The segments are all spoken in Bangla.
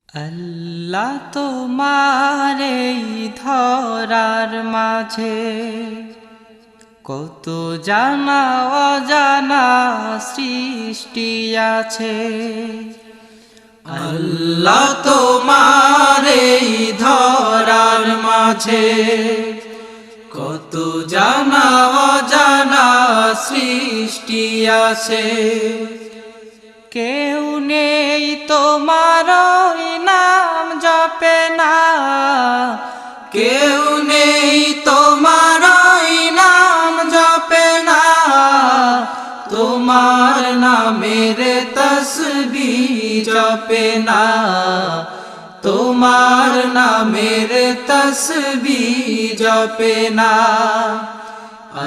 আল্লাহ তোমার এই ধরার মাঝে কত জানা অজানা সৃষ্টি আছে। আল্লাহ তোমার এই ধরার মাঝে কত জানা অজানা সৃষ্টি আছে। কেউ নেই তোমার নাম জপে না, কেউ নেই তোমার নাম জপে না, তোমার নামের তসবিহ জপে না, তোমার নামের তসবিহ জপে না।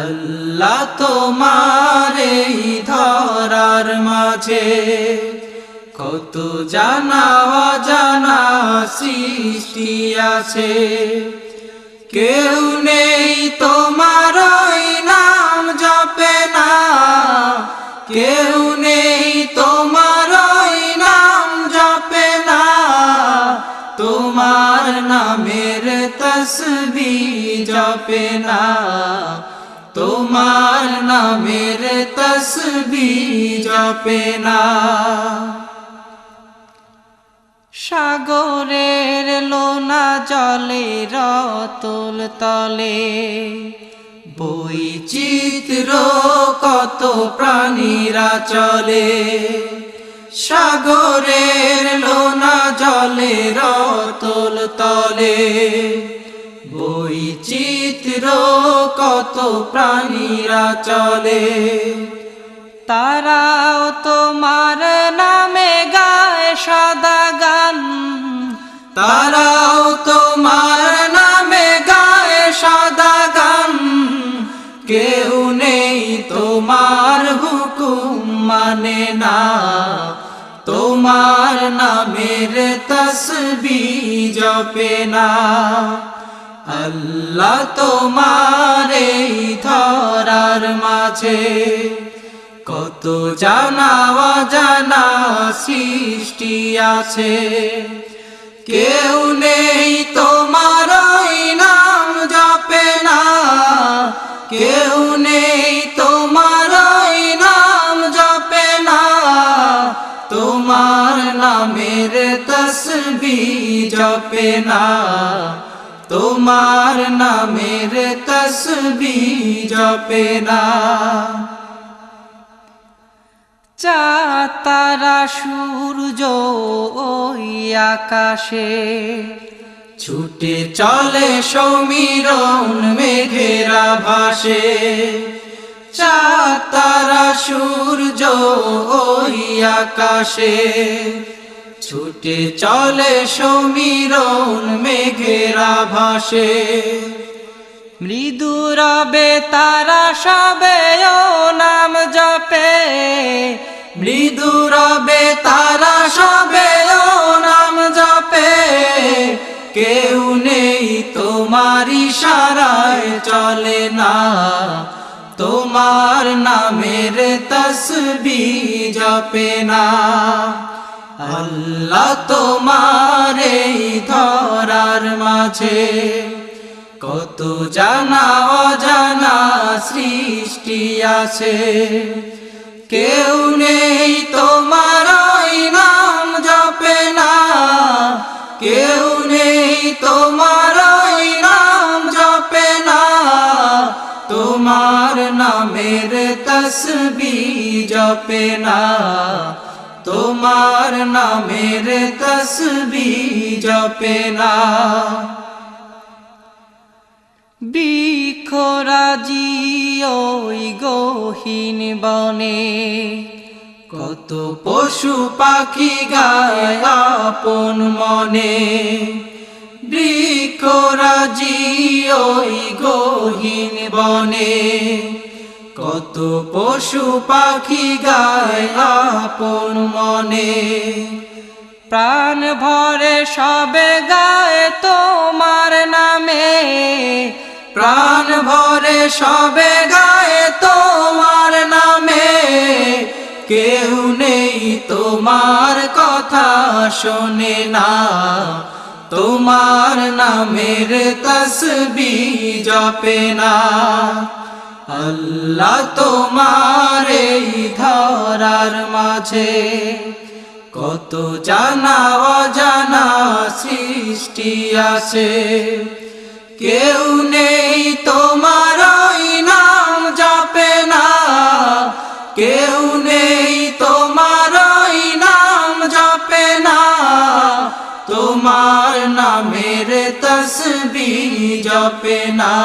আল্লাহ তোমার এই ধরার মাঝে কত জানা অজানা সৃষ্টি আছে। কেউ নেই তোমার নাম জপে না, কেউ নেই তোমার নাম জপে না, তোমার নামের তসবিহ জপে না, তোমার নামের তসবিহ জপে না। সাগরের লোনা জলে রতল তলে বৈচিত্র্য কত প্রাণীরা চলে। সাগরের লোনা জলে রতল তলে বৈচিত্র্য কত প্রাণীরা চলে। তারাও তোমার নামে গায় সদা গান, তারাও তোমার নামে গায় সদা গান। কেউ নেই তোমার হুকুম মানে না, তোমার নামের তসবিহ জপে না। আল্লাহ তোমার এই ধরার মাঝে কত জানা অজানা সৃষ্টি আছে। কেউ নেই তোমার নাম জপে না, কেউ নেই তোমার নাম জপে না, তোমার নামের তসবিহ জপে না, তোমার নামের তসবিহ জপে না। চাঁদ তারা সূর্য ওই আকাশে ছুটে চলে সমীরণ মেঘেরা ভাসে। চাঁদ তারা সূর্য ওই আকাশে ছুটে চলে সমীরণ মেঘেরা ভাসে। মৃদু রবে তারা সবে ও নাম জপে, মৃদু রবে তারা সবে ও নাম জপে। কেউ নেই তোমার ইশারায় চলে না, তোমার নামের তসবিহ জপে না। আল্লাহ তোমার এই ধরার মাঝে কত জানা অজানা সৃষ্টি আছে। কেউ নেই তোমার নাম জপে না, কেউ নেই তোমার নাম জপে না, তোমার নামের তসবিহ জপে না, তোমার নামের তসবিহ জপে না। বৃক্ষরাজি ওই গহীন বনে কত পশু পাখি গায় আপন মনে। বৃক্ষরাজি ওই গহীন বনে কত পশু পাখি গায় আপন মনে। প্রাণ ভরে সবে গায় তোমার নামে, প্রাণ ভরে সবে গায় তোমার নামে। কেউ নেই তোমার কথা শোনে না, তোমার নামের তসবিহ জপে না। আল্লাহ তোমার এই ধরার মাঝে কত জানা অজানা সৃষ্টি আছে, কেউ নেই তোমার ওই নাম জপে না, কেউ নেই তোমার ওই নাম জপে না, তোমার নামের তসবিহ জপে না,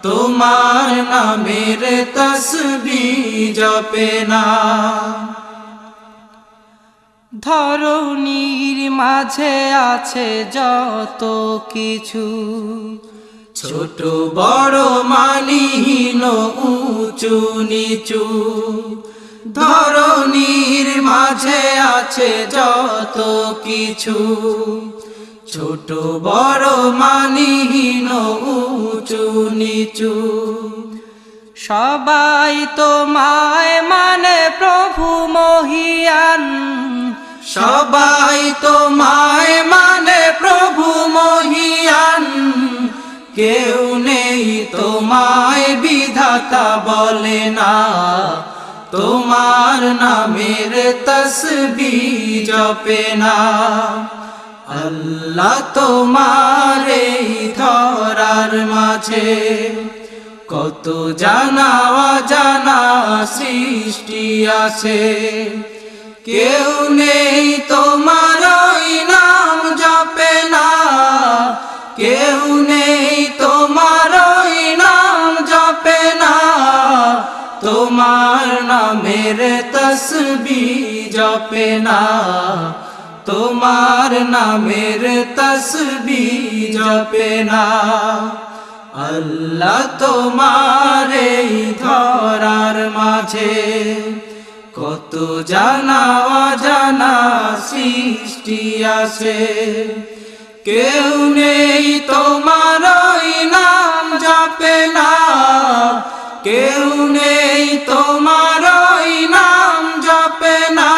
তোমার নামের তসবিহ জপে না। ধরণীর মাঝে আছে যত কিছু, ছোট বড় মানহীন উঁচু নিচু, ধরণীর মাঝে আছে যত কিছু, ছোট বড় মানহীন উঁচু নিচু। সবাই তোমায় মানে প্রভু মহিয়ান, সবাই তোমায় মানে প্রভু মহিয়ান, কেউ নেই তোমায় বিধাতা বলে না, তোমার নামের তসবিহ জপে না। আল্লাহ তোমার এই ধরার মাঝে কত জানা অজানা সৃষ্টি আছে, কেউ নেই তোমার ওই নাম জপে না, কেউ নেই তোমার ওই নাম জপে না, তোমার নামের তসবিহ জপে না, তোমার নামের তসবিহ জপে না। আল্লাহ তোমার এই ধরার মাঝে কত জানা অজানা সৃষ্টি আছে, কেউ নেই তোমার ওই নাম জপে না, কেউ নেই তোমার ওই নাম জপে না,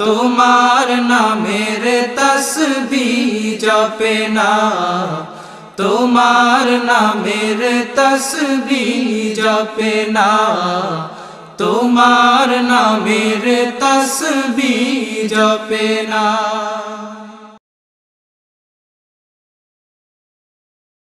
তোমার নামের তসবিহ জপে না, তোমার নামের তসবিহ জপে না, তোমার নামের তসবিহ জপে না।